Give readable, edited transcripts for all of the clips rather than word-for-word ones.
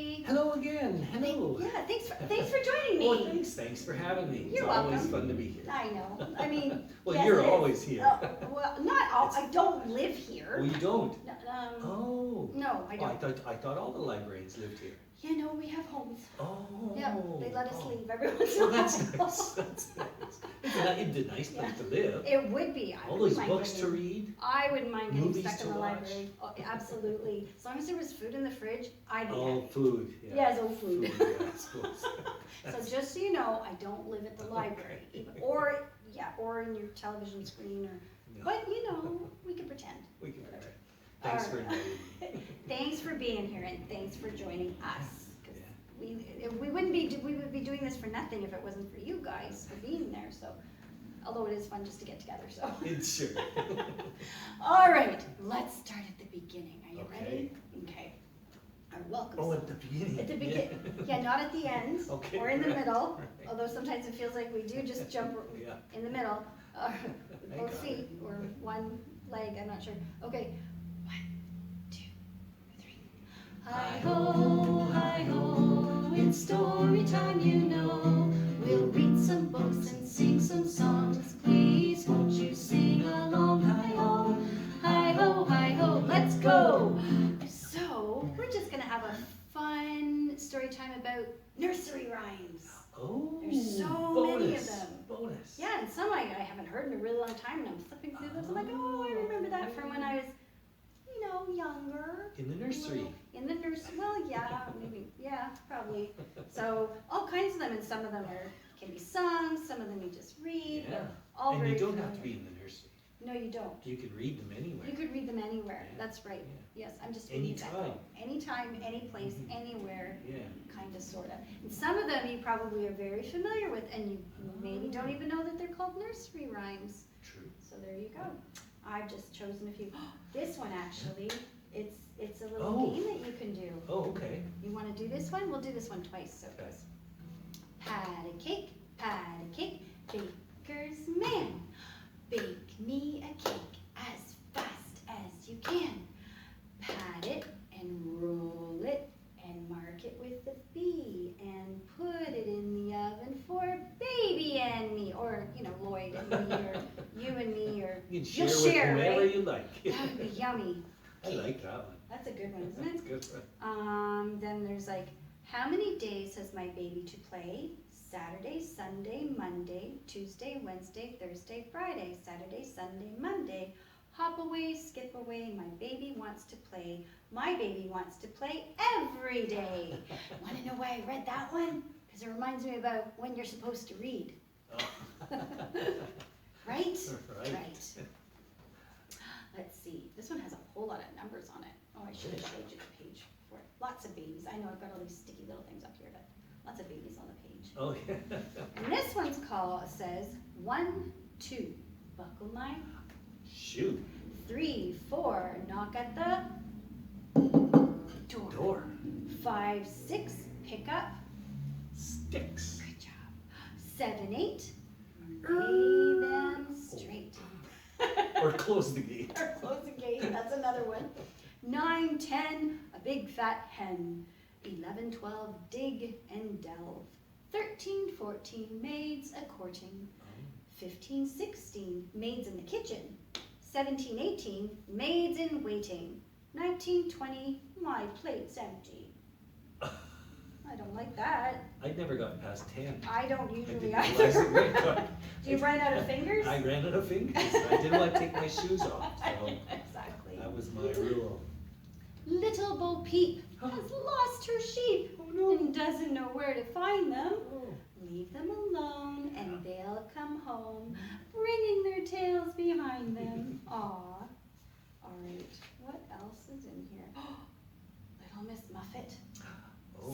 Nursery. Hello again. Hello. Yeah, thanks for joining me. Oh, thanks for having me. You're it's welcome. always fun to be here. I know. I mean, Well, yes, you're it is. always here. Well, not all. I don't live here. Oh, you don't? No, no, I don't. I thought all the librarians lived here. Yeah, no, we have homes. Oh. Yeah, they let us oh. leave every once in a Well, while. that's nice. That's nice. It'd be a nice place to live. It would be. I All wouldn't those mind books getting- to read. I wouldn't mind getting Movies stuck in to the watch. library. Oh, absolutely. As long as there was food in the fridge, I'd be Oh, happy. food. Yeah. Yes, oh, food. Yeah, I suppose. So just so you know, I don't live at the library, or in your television screen, or. No. But you know, we can pretend. We can pretend. Thanks for inviting me. Thanks for being here, and thanks for joining us. 'Cause Yeah. we would be doing this for nothing if it wasn't for you guys for being there. So, although it is fun just to get together. So. It's sure. All right, let's start at the beginning. Are you Okay. ready? Okay. Our welcome. Oh, song. at the beginning. At the beginning, yeah, not at the end Okay. or in the middle. Right. Although sometimes it feels like we do just jump Yeah. in the middle, with I both got feet it. or one leg. I'm not sure. Okay, 1, 2, 3. Hi ho, it's story time. You know, we'll read some books and sing some songs. Please won't you sing along? Hi ho, let's go. So we're just gonna have a fun story time about nursery rhymes. Oh, There's so bonus, many of them. Bonus. Yeah, and some I haven't heard in a really long time, and I'm flipping through those. I'm like, oh, I remember that from when I was, younger. In the nursery. In the nursery. Well, yeah, maybe. Yeah, probably. So all kinds of them, and some of them can be sung. Some of them you just read. Yeah. All And very you don't have to familiar. be in the nursery. No, you don't. You could read them anywhere. You could read them anywhere. Yeah. That's right. Yeah. Yes, I'm just reading that. Anytime. Anytime, any place, Mhm. anywhere. Yeah. Kind of, sort of. And some of them you probably are very familiar with, and you maybe don't even know that they're called nursery rhymes. True. So there you go. I've just chosen a few. This one actually, it's a little Oh. game that you can do. Oh, okay. You want to do this one? We'll do this one twice. So it goes. Pat a cake, baker's man. Bake me a cake as fast as you can. Pat it and roll it and mark it with a B and put it in the oven for baby and me, or Lloyd and me, or you and me, or You can share you'll with share, whomever right? you like. That would be yummy. I like that one. That's a good one, isn't That's it? a good one. Then there's like, how many days has my baby to play? Saturday, Sunday, Monday, Tuesday, Wednesday, Thursday, Friday, Saturday, Sunday, Monday. Hop away, skip away, my baby wants to play. My baby wants to play every day. Want to know why I read that one? Because it reminds me about when you're supposed to read. Oh. Right? Right. Let's see. This one has a whole lot of numbers on it. Oh, I should have showed you the page for it. Lots of babies. I know I've got all these sticky little things up here, but lots of babies on the page. Oh, yeah. And this one's says 1, 2, buckle my Shoot. 3, 4, knock at the door. 5, 6, pick up. Sticks. Good job. 7, 8, lay them straight. Or close the gate. Or close the gate, that's another one. 9, 10, a big fat hen. 11, 12, dig and delve. 13, 14, maids a courting. 15, 16, maids in the kitchen. 17, 18, maids in waiting. 19, 20, my plate's empty. I don't like that. I never got past 10. I don't I usually didn't realize it went either. on. Do you run out of fingers? I ran out of fingers. I didn't want to take my shoes off, so Exactly. that was my rule. Little Bo Peep has lost her sheep and doesn't know where to find them. Oh. Leave them alone and they'll come home, bringing their tails behind them. Aw. All right, what else is in here? Little Miss Muffet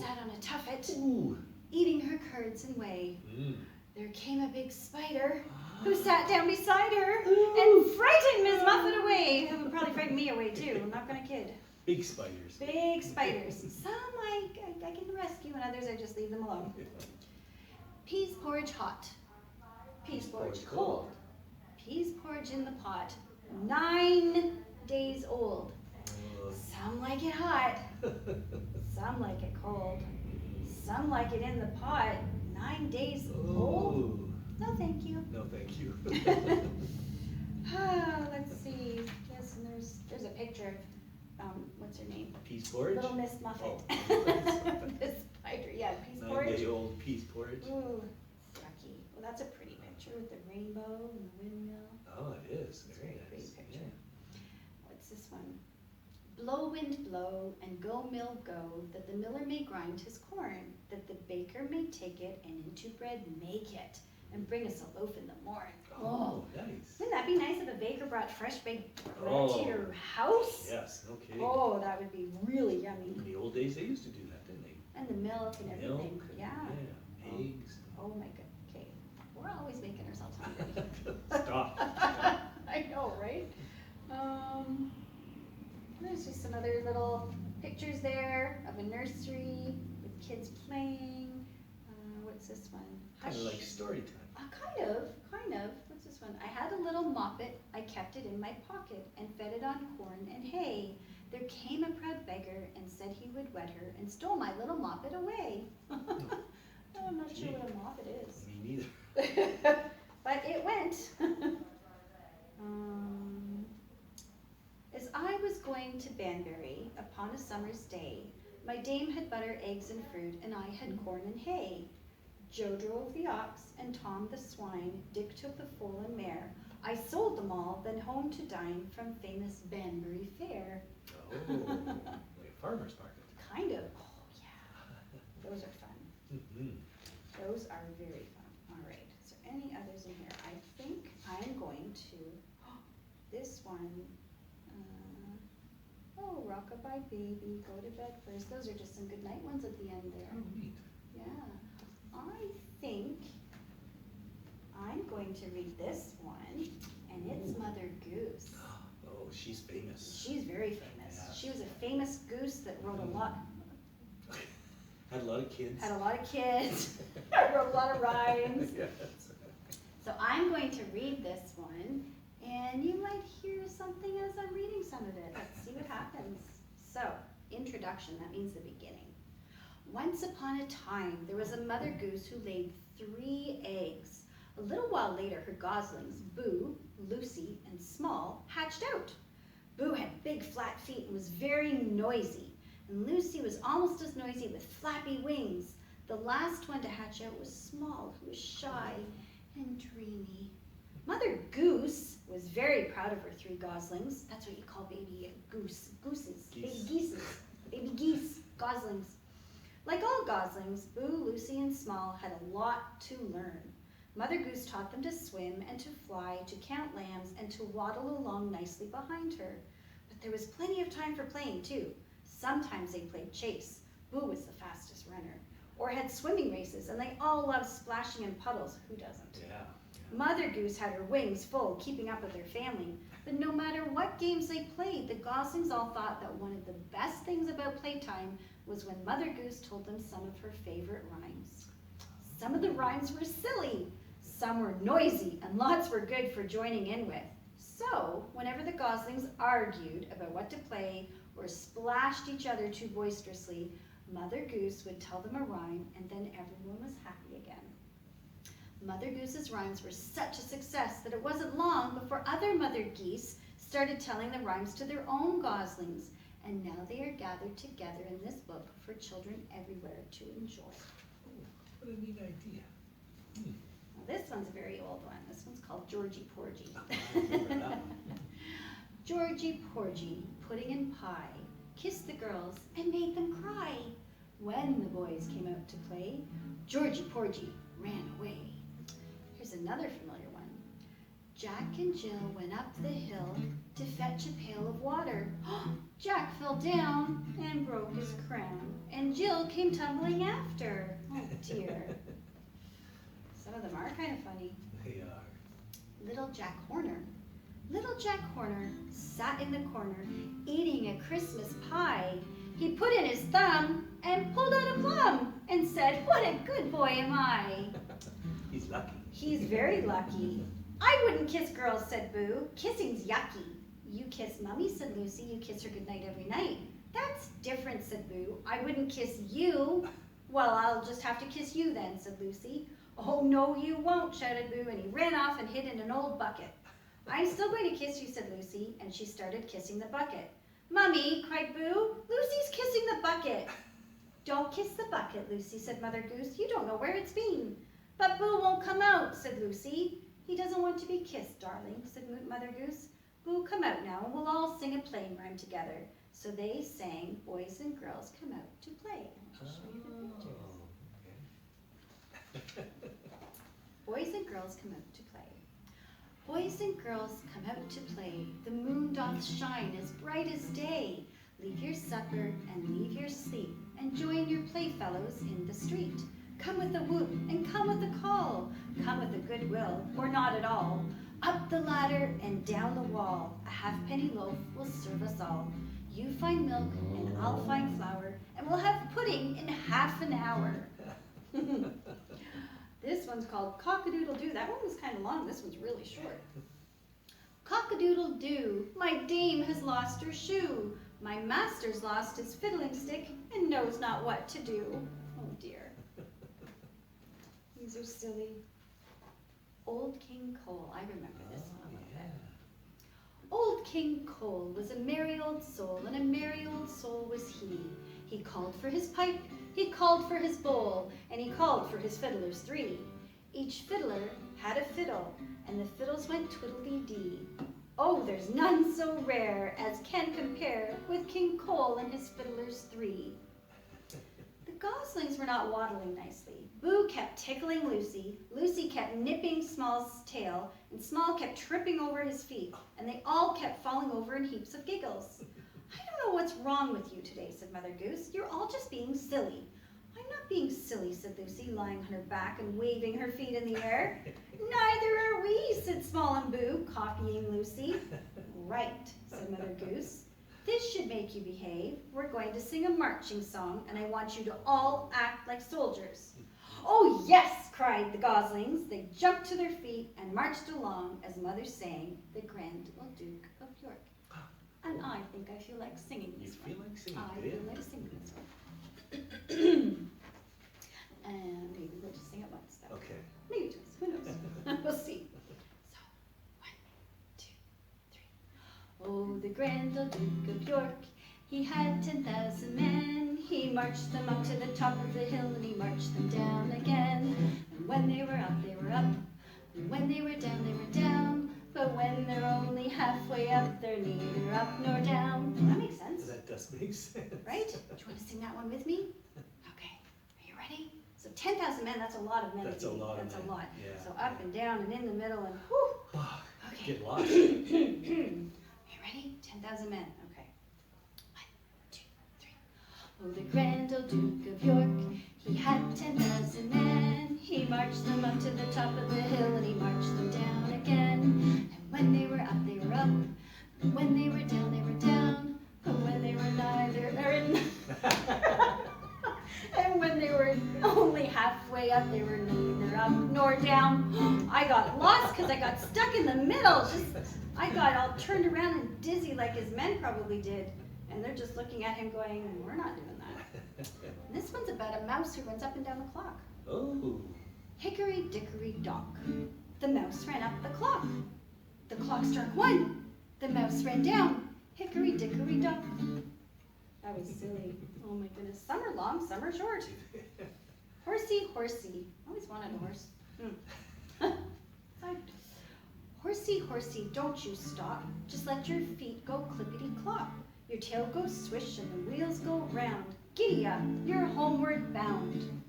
sat on a tuffet, Ooh. eating her curds and whey. Mm. There came a big spider who sat down beside her and frightened Miss Muffet away. It would probably frighten me away too, I'm not gonna kid. Big spiders. Big spiders. Some I can rescue, and others I just leave them alone. Peas porridge hot. Peas porridge cold. Peas porridge in the pot. 9 days old. Some like it hot. Some like it cold. Some like it in the pot. 9 days old. Ooh. No, thank you. No, thank you. Let's see. Yes, and there's a picture of what's her name? Peas porridge? Little Miss Muffet. Oh. Miss Spider. Yeah, peas porridge. 9-day-old peas porridge. Ooh, yucky. Well, that's a pretty picture with the rainbow and the windmill. Oh, it is. It's a Very very pretty nice. picture. What's this one? Blow, wind, blow, and go, mill, go, that the miller may grind his corn, that the baker may take it, and into bread make it, and bring us a loaf in the morn. Oh, nice. Wouldn't that be nice if a baker brought fresh baked bread Oh, to your house? Yes, no kidding. Oh, that would be really yummy. In the old days, they used to do that, didn't they? And the milk and everything. Milk. Yeah. Yeah. Eggs. Oh my god. Okay. We're always making ourselves hungry. Stop. I know, right? There's just some other little pictures there of a nursery with kids playing. What's this one? Kind of like story time. Kind of. What's this one? I had a little moppet, I kept it in my pocket, and fed it on corn and hay. There came a proud beggar, and said he would wed her, and stole my little moppet away. Oh, I'm not sure what a moppet is. Me neither. But it went. As I was going to Banbury upon a summer's day, my dame had butter, eggs, and fruit, and I had corn and hay. Joe drove the ox, and Tom the swine, Dick took the foal and mare. I sold them all, then home to dine from famous Banbury Fair. Oh, like a farmer's market. Kind of. Oh, yeah. Those are fun. Mm-hmm. Those are very fun. All right. Is there any others in here? I think I'm going to, this one. Rockabye Baby, Go to Bed First. Those are just some good night ones at the end there. Oh, neat. Yeah. I think I'm going to read this one, and it's Mother Goose. Oh, she's famous. She's very famous. Yeah. She was a famous goose that wrote a lot. Had a lot of kids. Had a lot of kids. Wrote a lot of rhymes. Yes. So I'm going to read this one, and you might hear something as I'm reading some of it. Let's see what happens. So, introduction, that means the beginning. Once upon a time, there was a mother goose who laid 3 eggs. A little while later, her goslings, Boo, Lucy, and Small, hatched out. Boo had big flat feet and was very noisy, and Lucy was almost as noisy with flappy wings. The last one to hatch out was Small, who was shy and dreamy. Mother Goose was very proud of her 3 goslings. That's what you call baby gooses, baby geese, goslings. Like all goslings, Boo, Lucy, and Small had a lot to learn. Mother Goose taught them to swim and to fly, to count lambs, and to waddle along nicely behind her. But there was plenty of time for playing, too. Sometimes they played chase. Boo was the fastest runner. Or had swimming races, and they all loved splashing in puddles. Who doesn't? Yeah. Mother Goose had her wings full, keeping up with their family. But no matter what games they played, the goslings all thought that one of the best things about playtime was when Mother Goose told them some of her favorite rhymes. Some of the rhymes were silly, some were noisy, and lots were good for joining in with. So, whenever the goslings argued about what to play or splashed each other too boisterously, Mother Goose would tell them a rhyme, and then everyone was happy again. Mother Goose's rhymes were such a success that it wasn't long before other mother geese started telling the rhymes to their own goslings, and now they are gathered together in this book for children everywhere to enjoy. Oh, what a neat idea. Now, this one's a very old one. This one's called Georgie Porgy. I remember that one. Georgie Porgy, pudding and pie, kissed the girls and made them cry. When the boys came out to play, Georgie Porgy ran away. Here's another familiar one. Jack and Jill went up the hill to fetch a pail of water. Jack fell down and broke his crown, and Jill came tumbling after. Oh dear. Some of them are kind of funny. They are. Little Jack Horner. Little Jack Horner sat in the corner eating a Christmas pie. He put in his thumb and pulled out a plum and said, "What a good boy am I." He's lucky. He's very lucky. "I wouldn't kiss girls," said Boo. "Kissing's yucky." "You kiss Mummy," said Lucy. "You kiss her goodnight every night." That's different, said Boo. I wouldn't kiss you. Well, I'll just have to kiss you then, said Lucy. Oh, no, you won't, shouted Boo, and he ran off and hid in an old bucket. I'm still going to kiss you, said Lucy, and she started kissing the bucket. Mummy, cried Boo, Lucy's kissing the bucket. Don't kiss the bucket, Lucy, said Mother Goose. You don't know where it's been. But Boo won't come out, said Lucy. He doesn't want to be kissed, darling, said Mother Goose. Boo, come out now, and we'll all sing a playing rhyme together. So they sang, Boys and Girls Come Out to Play. I'll just show you the pictures. Boys and girls come out to play. Boys and girls come out to play. The moon doth shine as bright as day. Leave your supper and leave your sleep, and join your playfellows in the street. Come with a whoop and come with a call. Come with a good will, or not at all. Up the ladder and down the wall. A halfpenny loaf will serve us all. You find milk and I'll find flour, and we'll have pudding in half an hour. This one's called Cock-a-doodle-doo. That one was kind of long. This one's really short. Cock-a-doodle-doo, my dame has lost her shoe. My master's lost his fiddling stick and knows not what to do. Oh dear. These are silly. Old King Cole. I remember this one a little bit. Old King Cole was a merry old soul, and a merry old soul was he. He called for his pipe, he called for his bowl, and he called for his fiddlers three. Each fiddler had a fiddle, and the fiddles went twiddle-dee-dee. Oh, there's none so rare as can compare with King Cole and his fiddlers three. The goslings were not waddling nicely. Boo kept tickling Lucy, Lucy kept nipping Small's tail, and Small kept tripping over his feet, and they all kept falling over in heaps of giggles. I don't know what's wrong with you today, said Mother Goose. You're all just being silly. I'm not being silly, said Lucy, lying on her back and waving her feet in the air. Neither are we, said Small and Boo, copying Lucy. Right, said Mother Goose. This should make you behave. We're going to sing a marching song, and I want you to all act like soldiers. Oh, yes, cried the goslings. They jumped to their feet and marched along as Mother sang the Grand Old Duke of York. And I think I feel like singing this one. You feel like singing, I do you? feel like singing this one. And maybe we'll just sing it once, though. Okay. Maybe twice, who knows? We'll see. So, 1, 2, 3. Oh, the Grand Old Duke of York, he had 10,000 men. He marched them up to the top of the hill, and he marched them down again. And when they were up, they were up. And when they were down, they were down. But when they're only halfway up, they're neither up nor down. That makes sense. That does make sense. Right? Do you want to sing that one with me? Okay. Are you ready? So 10,000 men, that's a lot of men. That's a lot of That's men. a lot. Yeah. So up and down and in the middle and whew. Okay. Get lost. Are you ready? 10,000 men. Okay. 1, 2, 3. Oh, the Grand Old Duke of York, he had 10,000 men. He marched them up to the top of the hill, and he marched them down again. And when they were up, they were up. And when they were down, they were down. But when they were neither, and when they were only halfway up, they were neither up nor down. I got lost because I got stuck in the middle. I got all turned around and dizzy like his men probably did. And they're just looking at him going, we're not doing that. And this one's about a mouse who runs up and down the clock. Oh. Hickory dickory dock. The mouse ran up the clock. The clock struck 1. The mouse ran down. Hickory dickory dock. That was silly. Oh my goodness. Some are long, some are short. Horsey, horsey. I always wanted a horse. Horsey, horsey, don't you stop. Just let your feet go clippity-clop. Your tail goes swish and the wheels go round. Giddy up, you're homeward bound.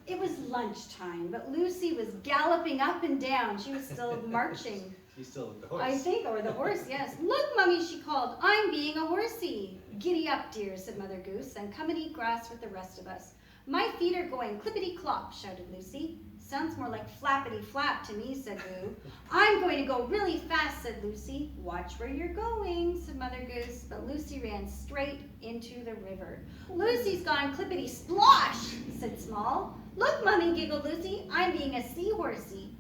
It was lunchtime, but Lucy was galloping up and down. She was still marching. She's still with the horse. I think, or the horse, yes. Look, Mummy, she called, I'm being a horsey. Giddy up, dear, said Mother Goose, and come and eat grass with the rest of us. My feet are going clippity-clop, shouted Lucy. Sounds more like flappity-flap to me, said Boo. I'm going to go really fast, said Lucy. Watch where you're going, said Mother Goose, but Lucy ran straight into the river. Lucy's gone clippity-splosh, said Small. Look, Mummy, giggled Lucy, I'm being a seahorsey.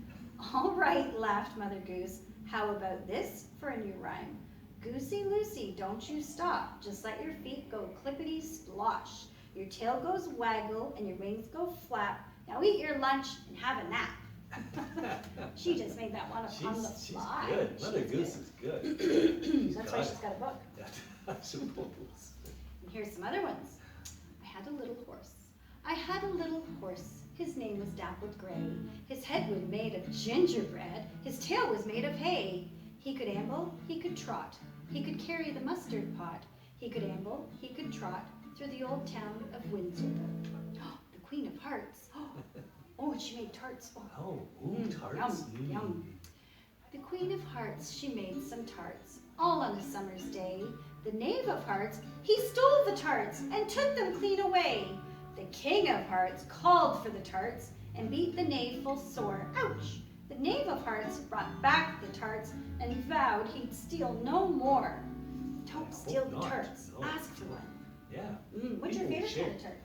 All right, laughed Mother Goose. How about this for a new rhyme? Goosey Lucy, don't you stop. Just let your feet go clippity splosh. Your tail goes waggle and your wings go flap. Now eat your lunch and have a nap. She just made that one up on the fly. She's good. Mother Goose is good. That's why she's got a book. Yeah, I suppose. And here's some other ones. I had a little horse. I had a little horse. His name was dappled gray. His head was made of gingerbread. His tail was made of hay. He could amble, he could trot. He could carry the mustard pot. He could amble, he could trot through the old town of Windsor. The Queen of Hearts. Oh, and she made tarts. Oh, ooh, tarts. Yum, yum. The Queen of Hearts, she made some tarts, all on a summer's day. The Knave of Hearts, he stole the tarts and took them clean away. The King of Hearts called for the tarts and beat the knave full sore. Ouch! The Knave of Hearts brought back the tarts and vowed he'd steal no more. Don't steal the tarts. No. Ask for one. Yeah. What's your favorite kind of tart?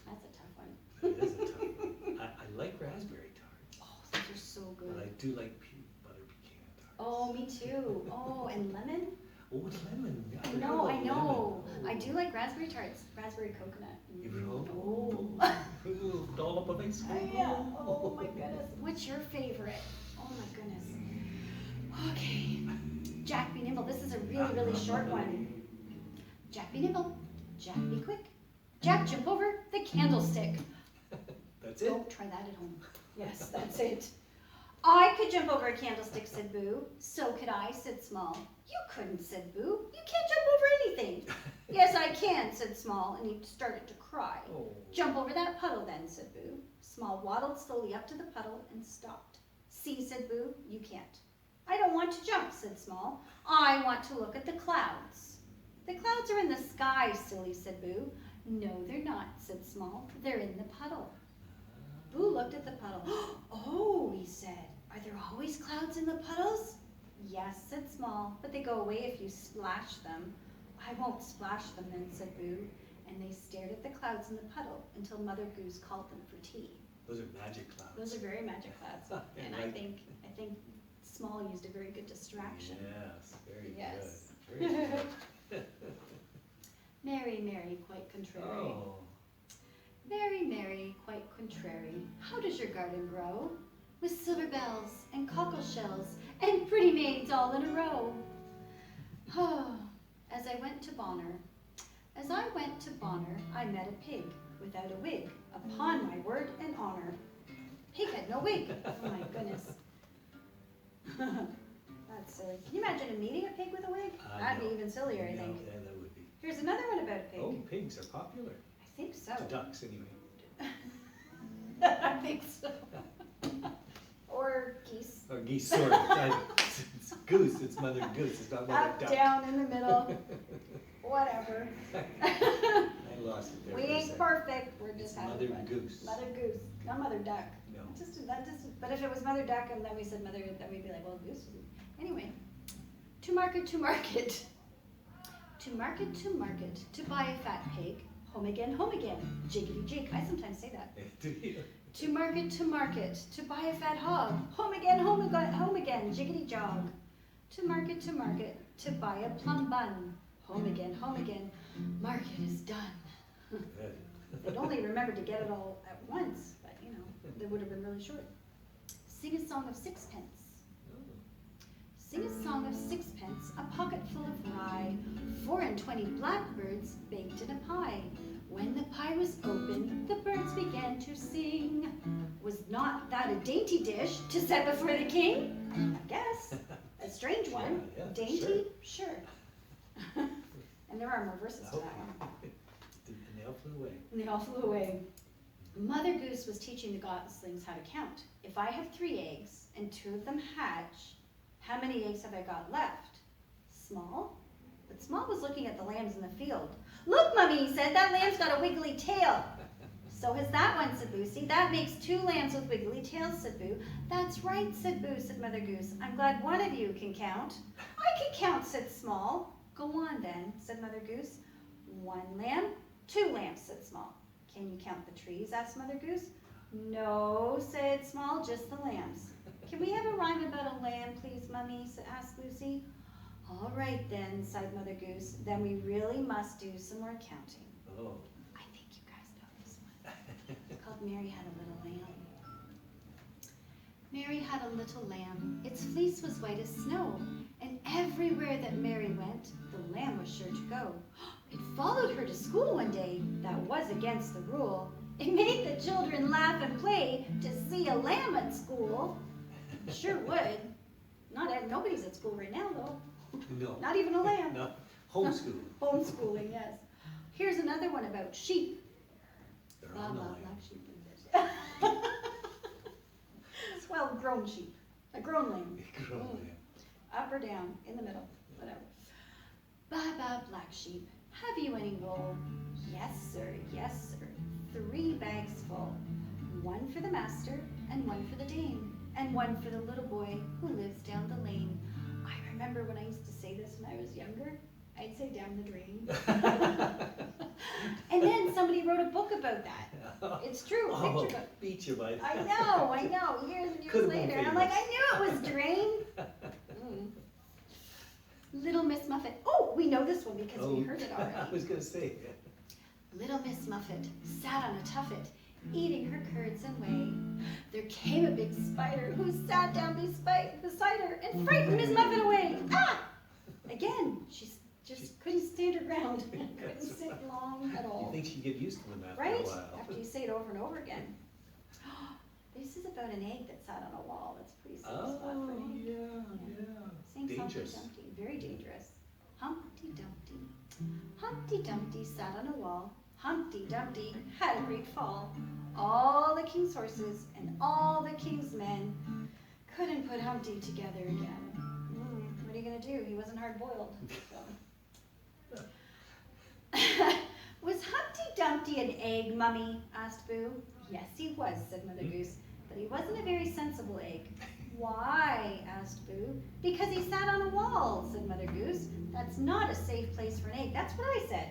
That's a tough one. It is a tough one. I like raspberry tarts. Oh, those are so good. But I do like peanut butter pecan tarts. Oh, me too. Oh, and lemon? Oh, with lemon. I know. Oh. I do like raspberry tarts. Raspberry coconut. Oh. Dollop of ice cream. Yeah. Oh my goodness. What's your favorite? Oh my goodness. Okay. Jack be nimble. This is a really, really short one. Jack be nimble. Jack be quick. Jack jump over the candlestick. That's it? Don't try that at home. Yes, that's it. I could jump over a candlestick, said Boo. So could I, said Small. You couldn't, said Boo. You can't jump over anything. Yes, I can, said Small, and he started to cry. Oh. Jump over that puddle then, said Boo. Small waddled slowly up to the puddle and stopped. See, said Boo, you can't. I don't want to jump, said Small. I want to look at the clouds. The clouds are in the sky, silly, said Boo. No, they're not, said Small. They're in the puddle. Boo looked at the puddle. Oh, he said, are there always clouds in the puddles? Yes, said Small, but they go away if you splash them. I won't splash them then, said Boo, and they stared at the clouds in the puddle until Mother Goose called them for tea. Those are magic clouds. Those are very magic clouds, and I think Small used a very good distraction. Yes, very yes. good. Very good. Mary, Mary, quite contrary. Oh. Mary, Mary, quite contrary, how does your garden grow? With silver bells and cockle shells and pretty maids all in a row. Oh, as I went to Bonner, I met a pig without a wig, upon my word and honor. Pig had no wig. Oh my goodness. That's silly. Can you imagine meeting a pig with a wig? That'd be even sillier, I think. Yeah, that would be. Here's another one about a pig. Oh, pigs are popular. I think so. To ducks, anyway. I think so. Or geese. Or geese, sorry. It's goose. It's Mother Goose. It's not Mother Up, Duck. down, in the middle. Whatever. I lost it there. We for a ain't second. perfect. We're just having Mother fun. Goose. Mother Goose, not Mother Duck. No. But if it was Mother Duck and then we said Mother, then we'd be like, well, Goose. Anyway, to market, to market. To market, to buy a fat pig. Home again, jiggity jig. I sometimes say that. Do you? To market, to buy a fat hog. Home again, jiggity jog. To market, to buy a plum bun. Home again, market is done. Good. They'd only remembered to get it all at once, but you know, they would have been really short. Sing a song of sixpence. Sing a song of sixpence, a pocket full of rye, 24 blackbirds baked in a pie. When the pie was open, the birds began to sing. Was not that a dainty dish to set before the king? I guess. A strange one. Yeah, dainty? Sure. And there are more verses to that one. And they all flew away. And they all flew away. Mother Goose was teaching the goslings how to count. If I have 3 eggs and 2 of them hatch, how many eggs have I got left? Small? But Small was looking at the lambs in the field. Look, Mummy, he said, that lamb's got a wiggly tail. So has that one, said Boo. See, that makes 2 lambs with wiggly tails, said Boo. That's right, said Boo, said Mother Goose. I'm glad one of you can count. I can count, said Small. Go on then, said Mother Goose. 1 lamb, 2 lambs, said Small. Can you count the trees, asked Mother Goose. No, said Small, just the lambs. Can we have a rhyme about a lamb, please, Mummy? asked Lucy. All right then, sighed Mother Goose. Then we really must do some more counting. Oh. I think you guys know this one. It's called Mary Had a Little Lamb. Mary had a little lamb. Its fleece was white as snow, and everywhere that Mary went, the lamb was sure to go. It followed her to school one day. That was against the rule. It made the children laugh and play to see a lamb at school. Sure would. Nobody's at school right now, though. No. Not even a lamb. No. Homeschooling. Homeschooling, yes. Here's another one about sheep. They're Blah, on the blah, line. blah, sheep. Well, grown sheep. A grown lamb. Grown lamb. Up or down, in the middle, whatever. Ba ba, black sheep, have you any wool? Yes, sir, yes, sir. 3 bags full. 1 for the master, and 1 for the dame, and 1 for the little boy who lives down the lane. I remember when I used to say this when I was younger. I'd say down the drain. And then somebody wrote a book about that. It's true, a picture book. Beat you by I know, years and years later. And I'm like, I knew it was drain. Little Miss Muffet. Oh, we know this one because we heard it already. I was going to say. Little Miss Muffet sat on a tuffet, eating her curds and whey. There came a big spider who sat down beside her and frightened Miss Muffet away. Ah! Again, she just couldn't stand her ground. Couldn't sit long at all. You think she'd get used to them after Right? a while. After you say it over and over again. This is about an egg that sat on a wall. That's a pretty safe spot for an egg. Yeah. Sings Dangerous. Humpty Dumpty. Very dangerous. Humpty Dumpty. Humpty Dumpty sat on a wall. Humpty Dumpty had a great fall. All the king's horses and all the king's men couldn't put Humpty together again. What are you going to do? He wasn't hard-boiled. So. Was Humpty Dumpty an egg, Mummy? Asked Boo. Yes, he was, said Mother Goose, but he wasn't a very sensible egg. Why? Asked Boo. Because he sat on a wall, said Mother Goose. That's not a safe place for an egg. That's what I said.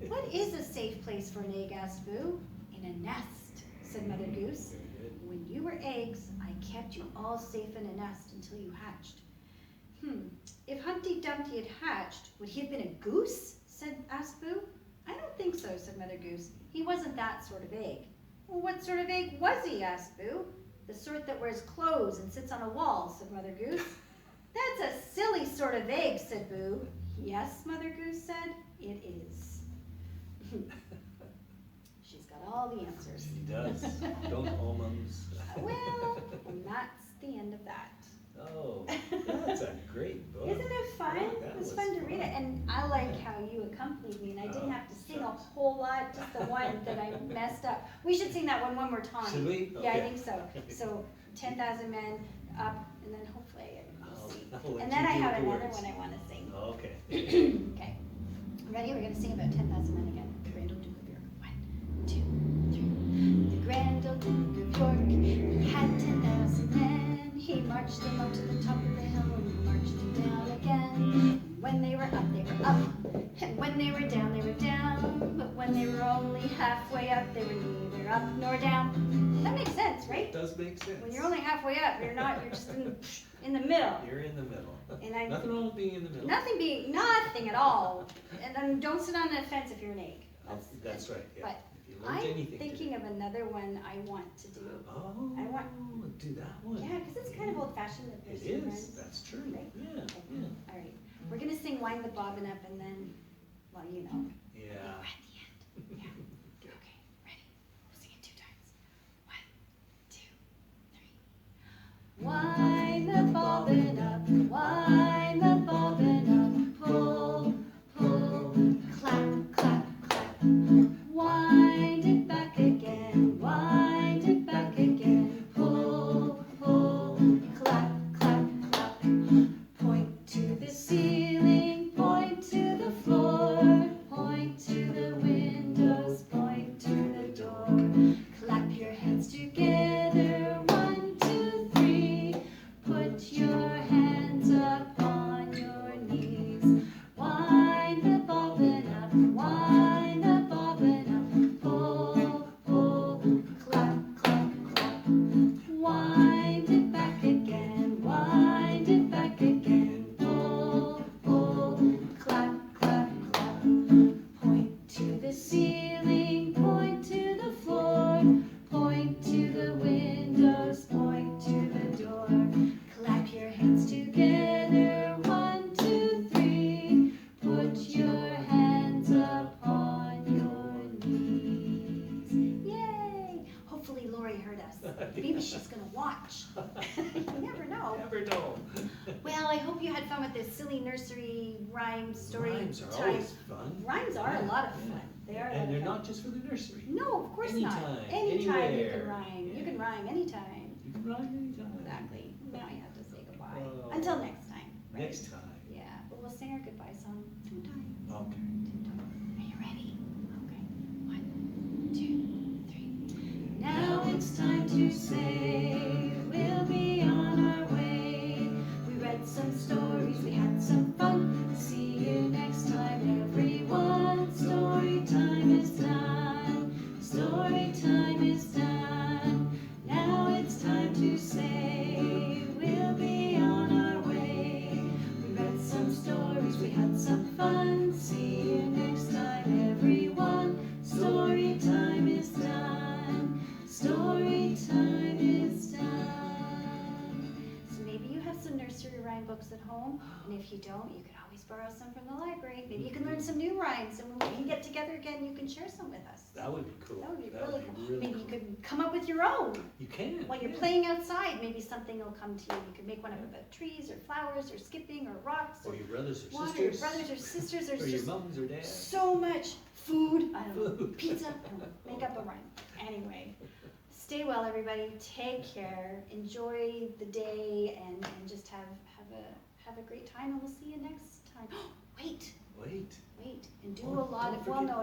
What is a safe place for an egg? Asked Boo. In a nest, said Mother Goose. When you were eggs, I kept you all safe in a nest until you hatched. If Humpty Dumpty had hatched, would he have been a goose? Asked Boo. I don't think so, said Mother Goose. He wasn't that sort of egg. Well, what sort of egg was he? Asked Boo. The sort that wears clothes and sits on a wall, said Mother Goose. That's a silly sort of egg, said Boo. Yes, Mother Goose said, it is. She's got all the answers. She does. Don't almonds. Well, and that's the end of that. Oh, that's a great book. Isn't it fun? Yeah, It was fun to read it, and I like how you accompanied me, and I didn't have to sing a whole lot, just the one that I messed up. We should sing that one more time. Should we? Yeah, I Okay. think so. So 10,000 men up, and then hopefully we'll see. I'll let And you then I do have the another words. one I want to sing. Okay. Okay. Ready? We're going to sing about 10,000 men again. Grand Old Duke of York. 1, 2, 3. The Grand Old Duke of York, he had 10,000 men. He marched them up to the top of the hill and marched them down again. When they were up, they were up. And when they were down, they were down. But when they were only halfway up, they were neither up nor down. That makes sense, right? It does make sense. When you're only halfway up, you're not, you're just in the middle. You're in the middle. And Nothing wrong with being in the middle. Nothing at all. And then don't sit on the fence if you're an egg. That's right, yeah. But If you learned I'm anything thinking today. of another one I want to do. Oh, I want- do that one. Yeah, because it's kind of old-fashioned that It there's two is, friends. that's true. Right? Yeah, Okay. yeah. All right. We're going to sing Wind the Bobbin Up and then, well, you know. Yeah. We're at the end. Yeah. Okay, ready? We'll sing it 2 times. 1, 2, 3. Wind the bobbin up, wind the bobbin up, pull, pull, clap, clap, clap. Wind it back again, wind it back again, pull, pull, clap, clap, clap. Point to the ceiling, point to the floor, point to the windows, point to the door. Clap your hands together, 1, 2, 3. Put your hands up on your knees. Wind the bobbin up, hope you had fun with this silly nursery rhyme story Rhymes are time. always fun. Rhymes are a Yeah, lot of yeah. fun. They are a lot And of they're fun. not just for the nursery. No, of course Anytime, not. Anytime you anywhere. can rhyme. Yeah. You can rhyme anytime. You can rhyme anytime. Exactly. Now you have to say goodbye. Oh. Until next time. Right? Next time. Yeah, but we'll sing our goodbye song 2 times. Okay. 2 times. Are you ready? Okay. 1, 2, 3. Now it's time to say we'll be on our way. We read some stories, we had some fun. See you next time, everyone. Story time is done. Story time is done. Now it's time to say we'll be on our way. We read some stories, we had some fun. See you next time, everyone. Story time is done. Story time is done. So maybe you have some nursery rhyme books at home, and if you don't, you could always borrow some from the library. Maybe you can learn some new rhymes, and when we can get together again, you can share some with us. That would be cool. That would be That really would cool. be really Maybe cool. you could come up with your own. You can. While you're yeah. playing outside, maybe something will come to you. You could make one up about trees or flowers or skipping or rocks Or or your brothers or water, sisters. your brothers or sisters. Or There's your just mums or dads. so much food. I don't know. Food. Pizza. I don't know. Make up a rhyme. Anyway, stay well, everybody. Take care. Enjoy the day and just have a great time. And we'll see you next time. Wait. Wait. And do Oh, a lot don't of. Well, forget- no,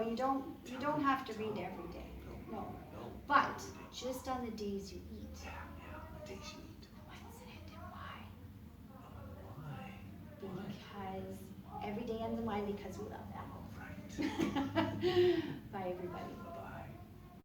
you don't have to read every day. No. No. But just on the days you eat. Yeah, the days you eat. When's it and why? Why? Because every day ends in Y because we love that. Right. Bye, everybody.